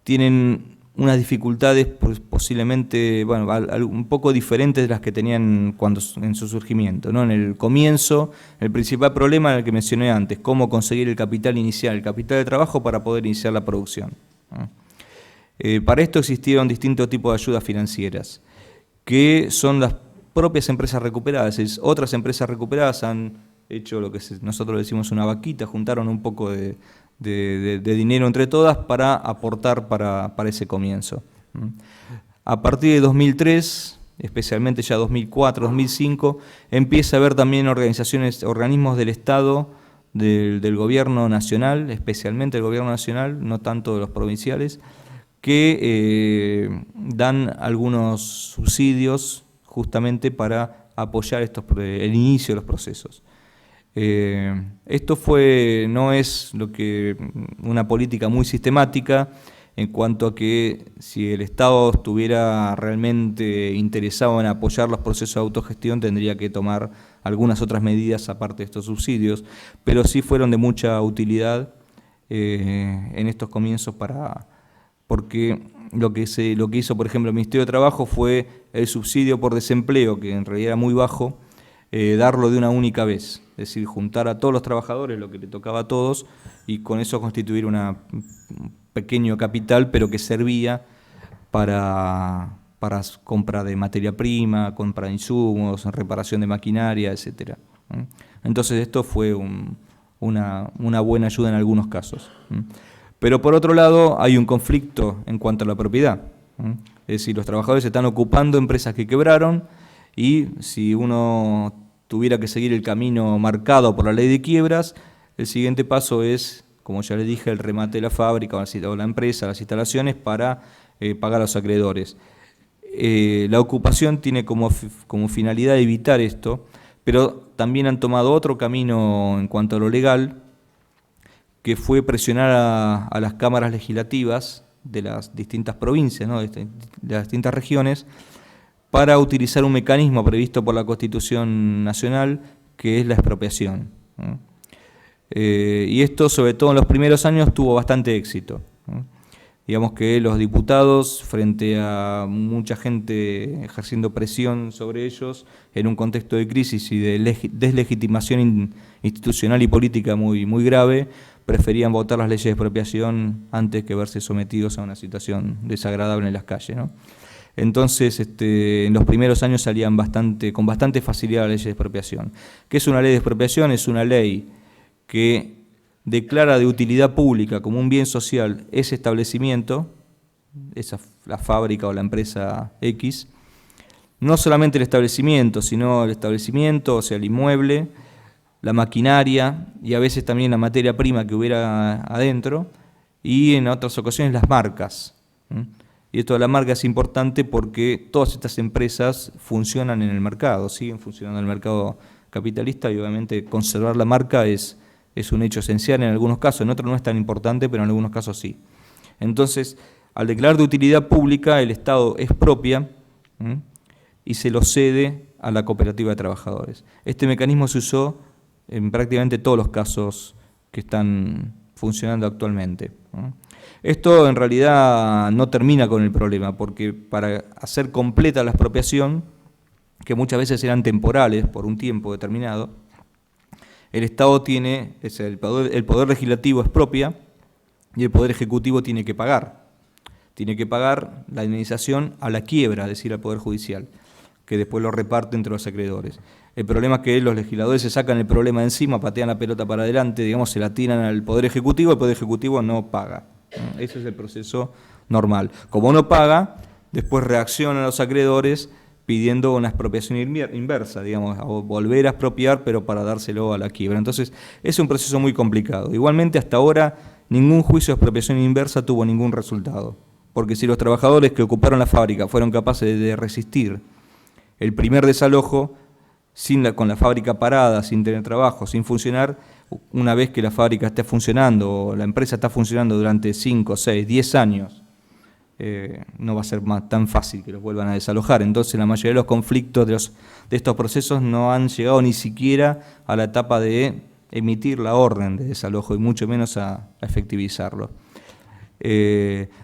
tienen unas dificultades posiblemente un poco diferentes de las que tenían en su surgimiento, ¿no? En el comienzo, el principal problema era el que mencioné antes: cómo conseguir el capital inicial, el capital de trabajo para poder iniciar la producción. Para esto existieron distintos tipos de ayudas financieras, que son las propias empresas recuperadas. Otras empresas recuperadas han hecho lo que nosotros decimos una vaquita, juntaron un poco de dinero entre todas para aportar para ese comienzo. A partir de 2003, especialmente ya 2004, 2005, empieza a haber también organismos del Estado, del gobierno nacional, especialmente el gobierno nacional, no tanto de los provinciales, que dan algunos subsidios justamente para apoyar el inicio de los procesos. Esto no es una política muy sistemática, en cuanto a que si el Estado estuviera realmente interesado en apoyar los procesos de autogestión, tendría que tomar algunas otras medidas aparte de estos subsidios, pero sí fueron de mucha utilidad en estos comienzos porque lo que hizo, por ejemplo, el Ministerio de Trabajo fue el subsidio por desempleo, que en realidad era muy bajo, darlo de una única vez, es decir, juntar a todos los trabajadores lo que le tocaba a todos y con eso constituir un pequeño capital, pero que servía para compra de materia prima, compra de insumos, reparación de maquinaria, etc. Entonces esto fue una buena ayuda en algunos casos. Pero por otro lado hay un conflicto en cuanto a la propiedad. Es decir, los trabajadores están ocupando empresas que quebraron, y si uno tuviera que seguir el camino marcado por la ley de quiebras, el siguiente paso es, como ya les dije, el remate de la fábrica o la empresa, las instalaciones, para pagar a los acreedores. La ocupación tiene como finalidad evitar esto, pero también han tomado otro camino en cuanto a lo legal, que fue presionar a las cámaras legislativas de las distintas provincias, ¿no? de las distintas regiones, para utilizar un mecanismo previsto por la Constitución Nacional, que es la expropiación. Y esto, sobre todo en los primeros años, tuvo bastante éxito. Digamos que los diputados, frente a mucha gente ejerciendo presión sobre ellos, en un contexto de crisis y de deslegitimación institucional y política muy grave, preferían votar las leyes de expropiación antes que verse sometidos a una situación desagradable en las calles, ¿no? Entonces, en los primeros años salían con bastante facilidad las leyes de expropiación. ¿Qué es una ley de expropiación? Es una ley que declara de utilidad pública como un bien social ese establecimiento, la fábrica o la empresa X, no solamente el establecimiento, sino el establecimiento, o sea, el inmueble, la maquinaria y a veces también la materia prima que hubiera adentro, y en otras ocasiones las marcas. Y esto de la marca es importante porque todas estas empresas funcionan en el mercado, siguen funcionando en el mercado capitalista, y obviamente conservar la marca es un hecho esencial en algunos casos, en otros no es tan importante, pero en algunos casos sí. Entonces, al declarar de utilidad pública, el Estado expropia y se lo cede a la cooperativa de trabajadores. Este mecanismo se usó en prácticamente todos los casos que están funcionando actualmente. Esto en realidad no termina con el problema, porque para hacer completa la expropiación, que muchas veces eran temporales por un tiempo determinado, el Estado tiene, el poder legislativo expropia y el poder ejecutivo tiene que pagar. Tiene que pagar la indemnización a la quiebra, es decir, al Poder Judicial, que después lo reparte entre los acreedores. El problema es que los legisladores se sacan el problema de encima, patean la pelota para adelante, digamos, se la tiran al Poder Ejecutivo, el Poder Ejecutivo no paga. Ese es el proceso normal. Como no paga, después reaccionan los acreedores pidiendo una expropiación inversa, digamos, o volver a expropiar, pero para dárselo a la quiebra. Entonces, es un proceso muy complicado. Igualmente, hasta ahora, ningún juicio de expropiación inversa tuvo ningún resultado, porque si los trabajadores que ocuparon la fábrica fueron capaces de resistir el primer desalojo, con la fábrica parada, sin tener trabajo, sin funcionar, una vez que la fábrica esté funcionando o la empresa está funcionando durante 5, 6, 10 años, no va a ser tan fácil que los vuelvan a desalojar. Entonces la mayoría de los conflictos de estos procesos no han llegado ni siquiera a la etapa de emitir la orden de desalojo y mucho menos a efectivizarlo.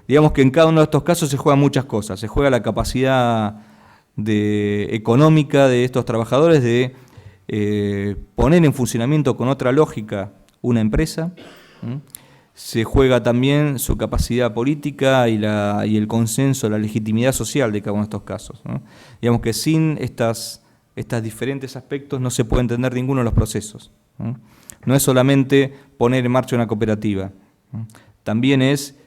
Digamos que en cada uno de estos casos se juegan muchas cosas. Se juega la capacidad económica de estos trabajadores de poner en funcionamiento con otra lógica una empresa. Se juega también su capacidad política y el consenso, la legitimidad social de cada uno de estos casos, ¿no? Digamos que sin estos diferentes aspectos no se puede entender ninguno de los procesos, ¿no? No es solamente poner en marcha una cooperativa, ¿no? También es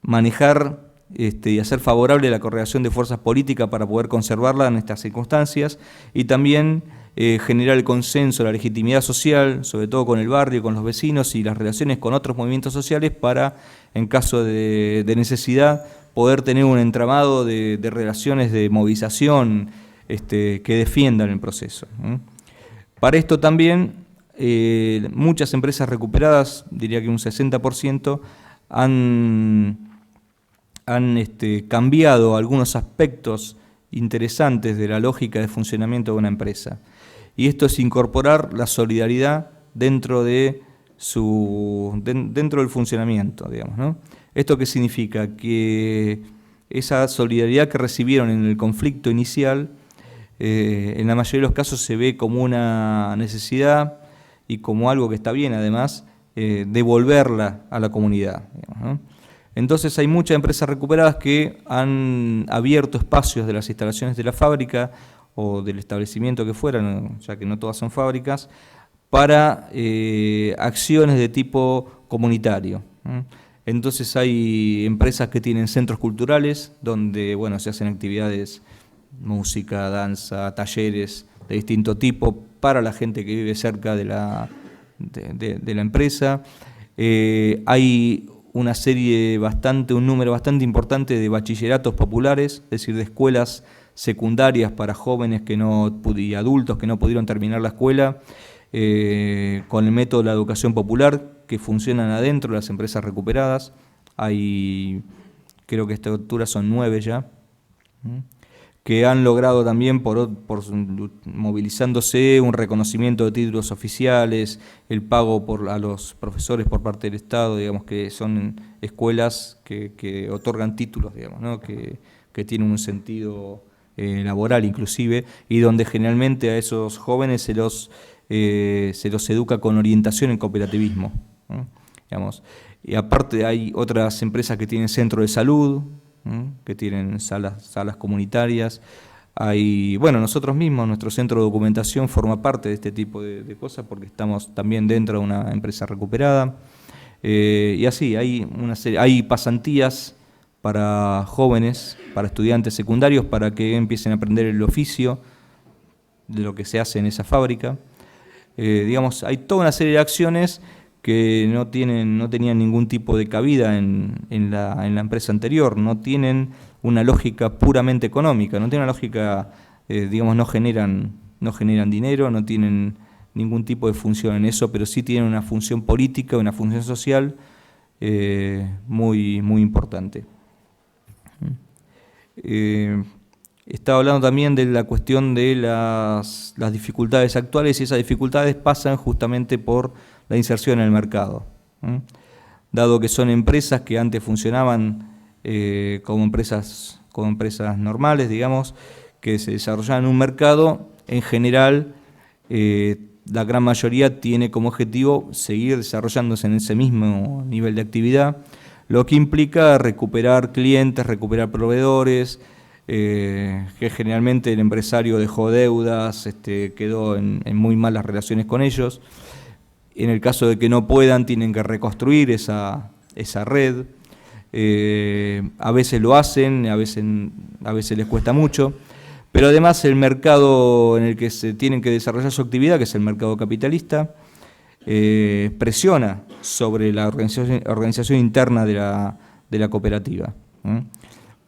manejar y hacer favorable la correlación de fuerzas políticas para poder conservarla en estas circunstancias, y también generar el consenso, la legitimidad social, sobre todo con el barrio, con los vecinos y las relaciones con otros movimientos sociales para, en caso de necesidad, poder tener un entramado de relaciones de movilización que defiendan el proceso. Para esto también muchas empresas recuperadas, diría que un 60%, han cambiado algunos aspectos interesantes de la lógica de funcionamiento de una empresa. Y esto es incorporar la solidaridad dentro del funcionamiento, digamos, ¿no? ¿Esto qué significa? Que esa solidaridad que recibieron en el conflicto inicial, en la mayoría de los casos se ve como una necesidad y como algo que está bien, además, devolverla a la comunidad, digamos, ¿no? Entonces hay muchas empresas recuperadas que han abierto espacios de las instalaciones de la fábrica o del establecimiento que fueran, ya que no todas son fábricas, para acciones de tipo comunitario. Entonces hay empresas que tienen centros culturales donde, bueno, se hacen actividades, música, danza, talleres de distinto tipo para la gente que vive cerca de la empresa. Hay un número bastante importante de bachilleratos populares, es decir, de escuelas secundarias para jóvenes y adultos que no pudieron terminar la escuela, con el método de la educación popular, que funcionan adentro de las empresas recuperadas. Creo que a esta altura son 9 ya, que han logrado también, movilizándose, un reconocimiento de títulos oficiales, el pago a los profesores por parte del Estado, digamos que son escuelas que otorgan títulos, digamos, ¿no? que tienen un sentido laboral inclusive, y donde generalmente a esos jóvenes se los educa con orientación en cooperativismo, ¿no? Digamos. Y aparte hay otras empresas que tienen centro de salud, que tienen salas comunitarias. Bueno, nosotros mismos, nuestro centro de documentación forma parte de este tipo de cosas porque estamos también dentro de una empresa recuperada. Y así, hay pasantías para jóvenes, para estudiantes secundarios, para que empiecen a aprender el oficio de lo que se hace en esa fábrica. Digamos, hay toda una serie de acciones que no tenían ningún tipo de cabida en la empresa anterior, no tienen una lógica puramente económica, no tienen una lógica, digamos, no generan dinero, no tienen ningún tipo de función en eso, pero sí tienen una función política, una función social muy, muy importante. Estaba hablando también de la cuestión de las dificultades actuales, y esas dificultades pasan justamente por la inserción en el mercado. Dado que son empresas que antes funcionaban como empresas normales, digamos, que se desarrollaban en un mercado, en general la gran mayoría tiene como objetivo seguir desarrollándose en ese mismo nivel de actividad, lo que implica recuperar clientes, recuperar proveedores, que generalmente el empresario dejó deudas, quedó en muy malas relaciones con ellos. En el caso de que no puedan, tienen que reconstruir esa red. A veces lo hacen, a veces les cuesta mucho, pero además el mercado en el que se tienen que desarrollar su actividad, que es el mercado capitalista, presiona sobre la organización interna de la cooperativa.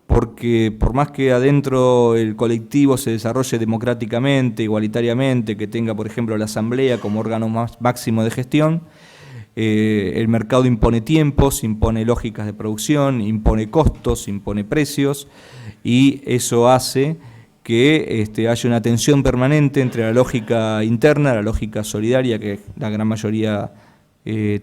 Porque por más que adentro el colectivo se desarrolle democráticamente, igualitariamente, que tenga, por ejemplo, la asamblea como órgano máximo de gestión, el mercado impone tiempos, impone lógicas de producción, impone costos, impone precios, y eso hace que haya una tensión permanente entre la lógica interna, la lógica solidaria que la gran mayoría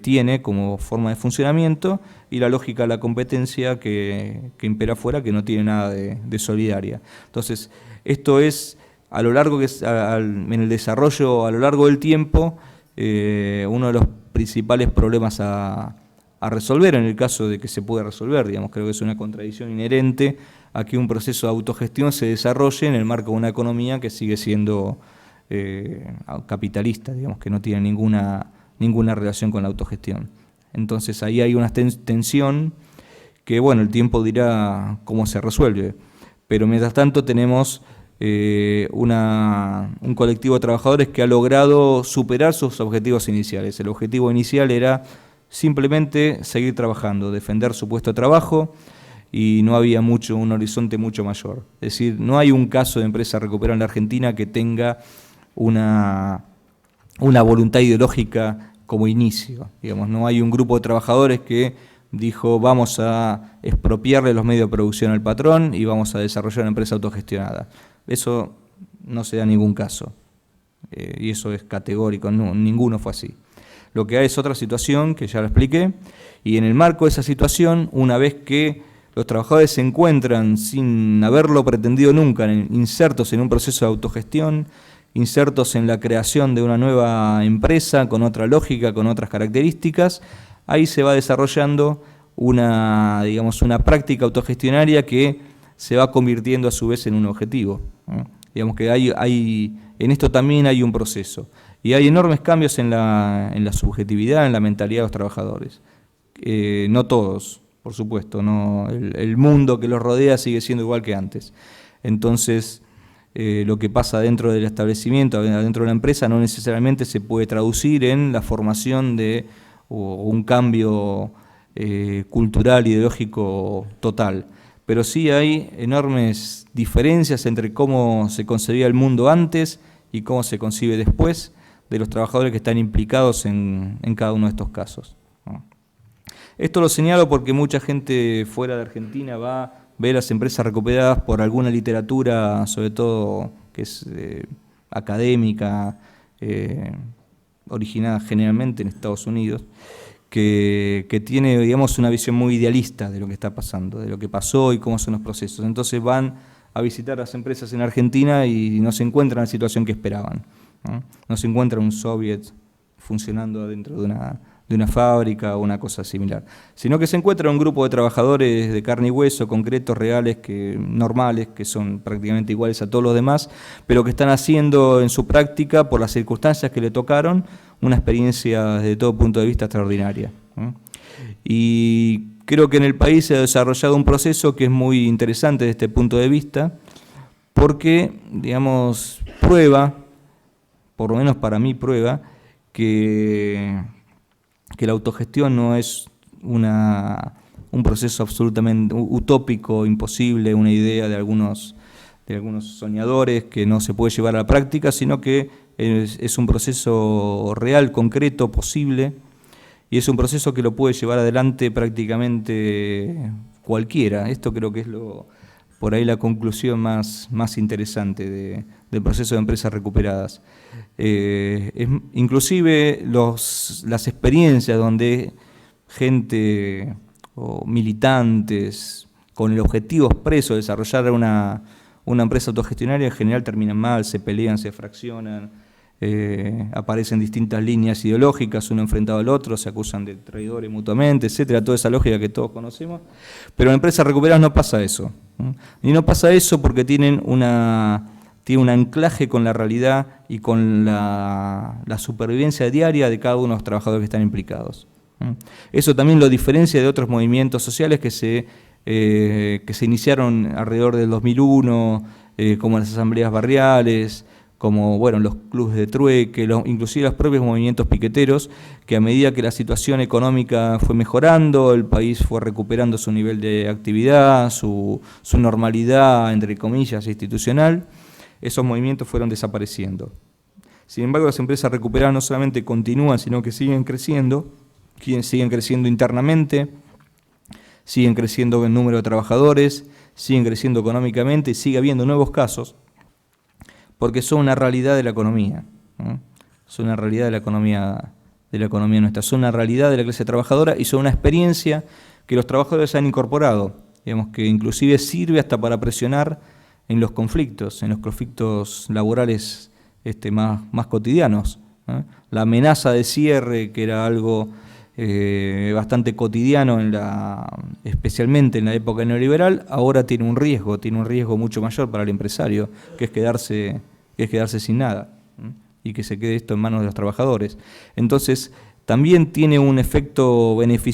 tiene como forma de funcionamiento, y la lógica de la competencia que impera afuera, que no tiene nada de solidaria. Entonces, esto es, a lo largo en el desarrollo, a lo largo del tiempo, uno de los principales problemas a resolver, en el caso de que se pueda resolver, digamos, creo que es una contradicción inherente a que un proceso de autogestión se desarrolle en el marco de una economía que sigue siendo capitalista, digamos, que no tiene ninguna relación con la autogestión. Entonces ahí hay una tensión que, bueno, el tiempo dirá cómo se resuelve, pero mientras tanto tenemos un colectivo de trabajadores que ha logrado superar sus objetivos iniciales. El objetivo inicial era simplemente seguir trabajando, defender su puesto de trabajo, y no había un horizonte mucho mayor. Es decir, no hay un caso de empresa recuperada en la Argentina que tenga una voluntad ideológica como inicio. Digamos, no hay un grupo de trabajadores que dijo vamos a expropiarle los medios de producción al patrón y vamos a desarrollar una empresa autogestionada. Eso no se da en ningún caso, y eso es categórico, no, ninguno fue así. Lo que hay es otra situación que ya lo expliqué, y en el marco de esa situación, una vez que los trabajadores se encuentran sin haberlo pretendido nunca, insertos en un proceso de autogestión, insertos en la creación de una nueva empresa con otra lógica, con otras características, ahí se va desarrollando una práctica autogestionaria que se va convirtiendo a su vez en un objetivo. Digamos que en esto también hay un proceso, y hay enormes cambios en la subjetividad, en la mentalidad de los trabajadores. No todos, por supuesto, no, el mundo que los rodea sigue siendo igual que antes. Entonces, lo que pasa dentro del establecimiento, dentro de la empresa, no necesariamente se puede traducir en la formación de un cambio cultural, ideológico total. Pero sí hay enormes diferencias entre cómo se concebía el mundo antes y cómo se concibe después de los trabajadores que están implicados en cada uno de estos casos. Esto lo señalo porque mucha gente fuera de Argentina va ve las empresas recuperadas por alguna literatura, sobre todo que es académica, originada generalmente en Estados Unidos, que tiene, digamos, una visión muy idealista de lo que está pasando, de lo que pasó y cómo son los procesos. Entonces van a visitar las empresas en Argentina y no se encuentran en la situación que esperaban, ¿no? No se encuentra un soviet funcionando dentro de una fábrica o una cosa similar, sino que se encuentra un grupo de trabajadores de carne y hueso, concretos, reales, normales, que son prácticamente iguales a todos los demás, pero que están haciendo en su práctica, por las circunstancias que le tocaron, una experiencia desde todo punto de vista extraordinaria, ¿no? Y creo que en el país se ha desarrollado un proceso que es muy interesante desde este punto de vista, porque, digamos, prueba, por lo menos para mí prueba, que la autogestión no es un proceso absolutamente utópico, imposible, una idea de algunos soñadores que no se puede llevar a la práctica, sino que es un proceso real, concreto, posible, y es un proceso que lo puede llevar adelante prácticamente cualquiera. Esto creo que es por ahí la conclusión más interesante del proceso de empresas recuperadas. Inclusive las experiencias donde gente o militantes con el objetivo expreso de desarrollar una empresa autogestionaria en general terminan mal, se pelean, se fraccionan, aparecen distintas líneas ideológicas, uno enfrentado al otro, se acusan de traidores mutuamente, etcétera, toda esa lógica que todos conocemos. Pero en empresas recuperadas no pasa eso, ¿no? Y no pasa eso porque tiene un anclaje con la realidad y con la supervivencia diaria de cada uno de los trabajadores que están implicados. Eso también lo diferencia de otros movimientos sociales que se iniciaron alrededor del 2001, como las asambleas barriales, como bueno, los clubes de trueque, inclusive los propios movimientos piqueteros, que a medida que la situación económica fue mejorando, el país fue recuperando su nivel de actividad, su normalidad, entre comillas, institucional, esos movimientos fueron desapareciendo. Sin embargo, las empresas recuperadas no solamente continúan, sino que siguen creciendo internamente, siguen creciendo en número de trabajadores, siguen creciendo económicamente y sigue habiendo nuevos casos, porque son una realidad de la economía, ¿no? Son una realidad de la economía nuestra, son una realidad de la clase trabajadora y son una experiencia que los trabajadores han incorporado, digamos, que inclusive sirve hasta para presionar en los conflictos laborales más cotidianos, ¿no? La amenaza de cierre, que era algo bastante cotidiano especialmente en la época neoliberal, ahora tiene un riesgo mucho mayor para el empresario, que es quedarse sin nada, ¿no? Y que se quede esto en manos de los trabajadores. Entonces, también tiene un efecto beneficioso